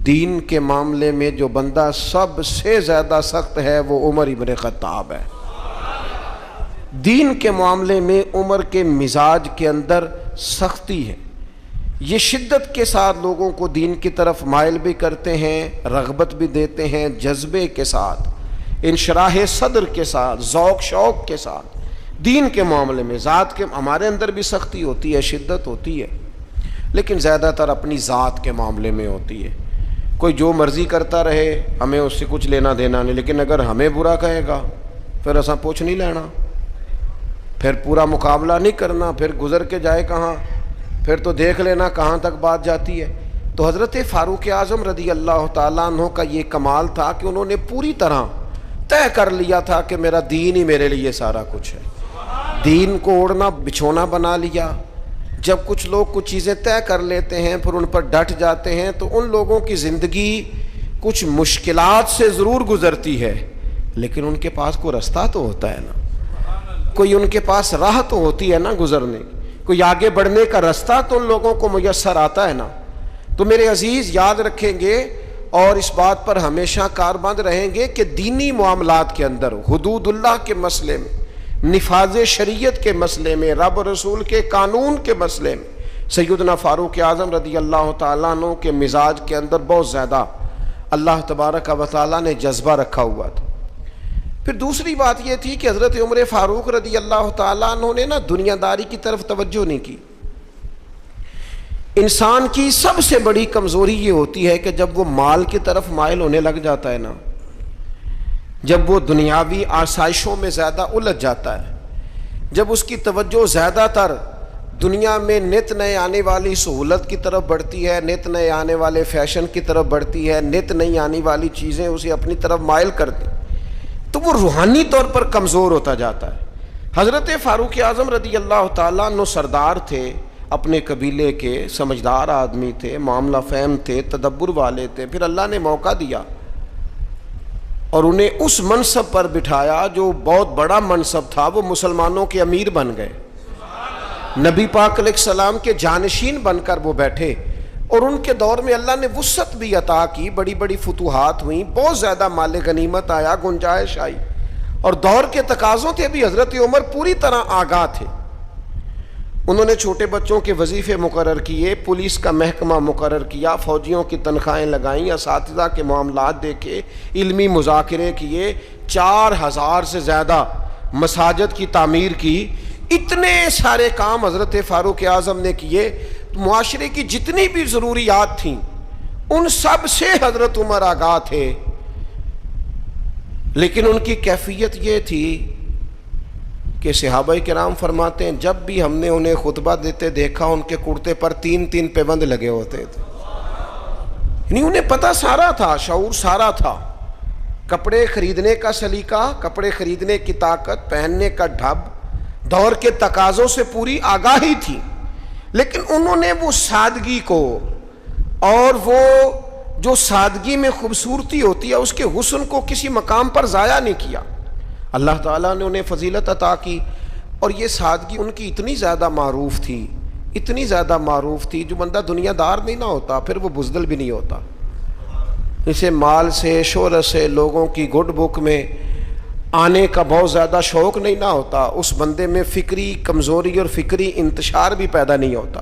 دین کے معاملے میں جو بندہ سب سے زیادہ سخت ہے وہ عمر ابن خطاب ہے۔ دین کے معاملے میں عمر کے مزاج کے اندر سختی ہے، یہ شدت کے ساتھ لوگوں کو دین کی طرف مائل بھی کرتے ہیں، رغبت بھی دیتے ہیں، جذبے کے ساتھ، انشراح صدر کے ساتھ، ذوق شوق کے ساتھ دین کے معاملے میں۔ ذات کے ہمارے اندر بھی سختی ہوتی ہے، شدت ہوتی ہے، لیکن زیادہ تر اپنی ذات کے معاملے میں ہوتی ہے۔ کوئی جو مرضی کرتا رہے، ہمیں اس سے کچھ لینا دینا نہیں، لیکن اگر ہمیں برا کہے گا پھر ایسا پوچھ نہیں لینا، پھر پورا مقابلہ نہیں کرنا، پھر گزر کے جائے کہاں، پھر تو دیکھ لینا کہاں تک بات جاتی ہے۔ تو حضرت فاروق اعظم رضی اللہ تعالیٰ عنہ کا یہ کمال تھا کہ انہوں نے پوری طرح طے کر لیا تھا کہ میرا دین ہی میرے لیے سارا کچھ ہے۔ دین کو اوڑھنا بچھونا بنا لیا۔ جب کچھ لوگ کچھ چیزیں طے کر لیتے ہیں پھر ان پر ڈٹ جاتے ہیں تو ان لوگوں کی زندگی کچھ مشکلات سے ضرور گزرتی ہے، لیکن ان کے پاس کوئی رستہ تو ہوتا ہے نا، کوئی ان کے پاس راہ تو ہوتی ہے نا گزرنے، کوئی آگے بڑھنے کا رستہ تو ان لوگوں کو میسر آتا ہے نا۔ تو میرے عزیز یاد رکھیں گے اور اس بات پر ہمیشہ کاربند رہیں گے کہ دینی معاملات کے اندر، حدود اللہ کے مسئلے میں، نفاذ شریعت کے مسئلے میں، رب رسول کے قانون کے مسئلے میں سیدنا فاروق اعظم رضی اللہ تعالیٰ عنہ کے مزاج کے اندر بہت زیادہ اللہ تبارک و تعالیٰ نے جذبہ رکھا ہوا تھا۔ پھر دوسری بات یہ تھی کہ حضرت عمر فاروق رضی اللہ تعالیٰ عنہ نے دنیا داری کی طرف توجہ نہیں کی۔ انسان کی سب سے بڑی کمزوری یہ ہوتی ہے کہ جب وہ مال کی طرف مائل ہونے لگ جاتا ہے نا، جب وہ دنیاوی آسائشوں میں زیادہ الجھ جاتا ہے، جب اس کی توجہ زیادہ تر دنیا میں نت نئے آنے والی سہولت کی طرف بڑھتی ہے، نت نئے آنے والے فیشن کی طرف بڑھتی ہے، نت نئی آنے والی چیزیں اسے اپنی طرف مائل کرتی، تو وہ روحانی طور پر کمزور ہوتا جاتا ہے۔ حضرت فاروق اعظم رضی اللہ تعالیٰ عنہ سردار تھے، اپنے قبیلے کے سمجھدار آدمی تھے، معاملہ فہم تھے، تدبر والے تھے، پھر اللہ نے موقع دیا اور انہیں اس منصب پر بٹھایا جو بہت بڑا منصب تھا، وہ مسلمانوں کے امیر بن گئے، نبی پاک علیہ السلام کے جانشین بن کر وہ بیٹھے، اور ان کے دور میں اللہ نے وسعت بھی عطا کی، بڑی بڑی فتوحات ہوئیں، بہت زیادہ مال غنیمت آیا، گنجائش آئی، اور دور کے تقاضوں تھے بھی حضرت عمر پوری طرح آگاہ تھے۔ انہوں نے چھوٹے بچوں کے وظیفے مقرر کیے، پولیس کا محکمہ مقرر کیا، فوجیوں کی تنخواہیں لگائیں، اساتذہ کے معاملات دیکھے، علمی مذاکرے کیے، 4000 سے زیادہ مساجد کی تعمیر کی، اتنے سارے کام حضرت فاروق اعظم نے کیے۔ معاشرے کی جتنی بھی ضروریات تھیں ان سب سے حضرت عمر آگاہ تھے، لیکن ان کی کیفیت یہ تھی کہ صحابہ کرام فرماتے ہیں جب بھی ہم نے انہیں خطبہ دیتے دیکھا ان کے کرتے پر 3 پیبند لگے ہوتے تھے، یعنی انہیں پتہ سارا تھا، شعور سارا تھا، کپڑے خریدنے کا سلیقہ، کپڑے خریدنے کی طاقت، پہننے کا ڈھب، دور کے تقاضوں سے پوری آگاہی تھی، لیکن انہوں نے وہ سادگی کو، اور وہ جو سادگی میں خوبصورتی ہوتی ہے اس کے حسن کو کسی مقام پر ضائع نہیں کیا۔ اللہ تعالیٰ نے انہیں فضیلت عطا کی، اور یہ سادگی ان کی اتنی زیادہ معروف تھی، اتنی زیادہ معروف تھی، جو بندہ دنیا دار نہیں نہ ہوتا پھر وہ بزدل بھی نہیں ہوتا۔ اسے مال سے، شہرت سے، لوگوں کی گڈ بک میں آنے کا بہت زیادہ شوق نہیں نہ ہوتا، اس بندے میں فکری کمزوری اور فکری انتشار بھی پیدا نہیں ہوتا۔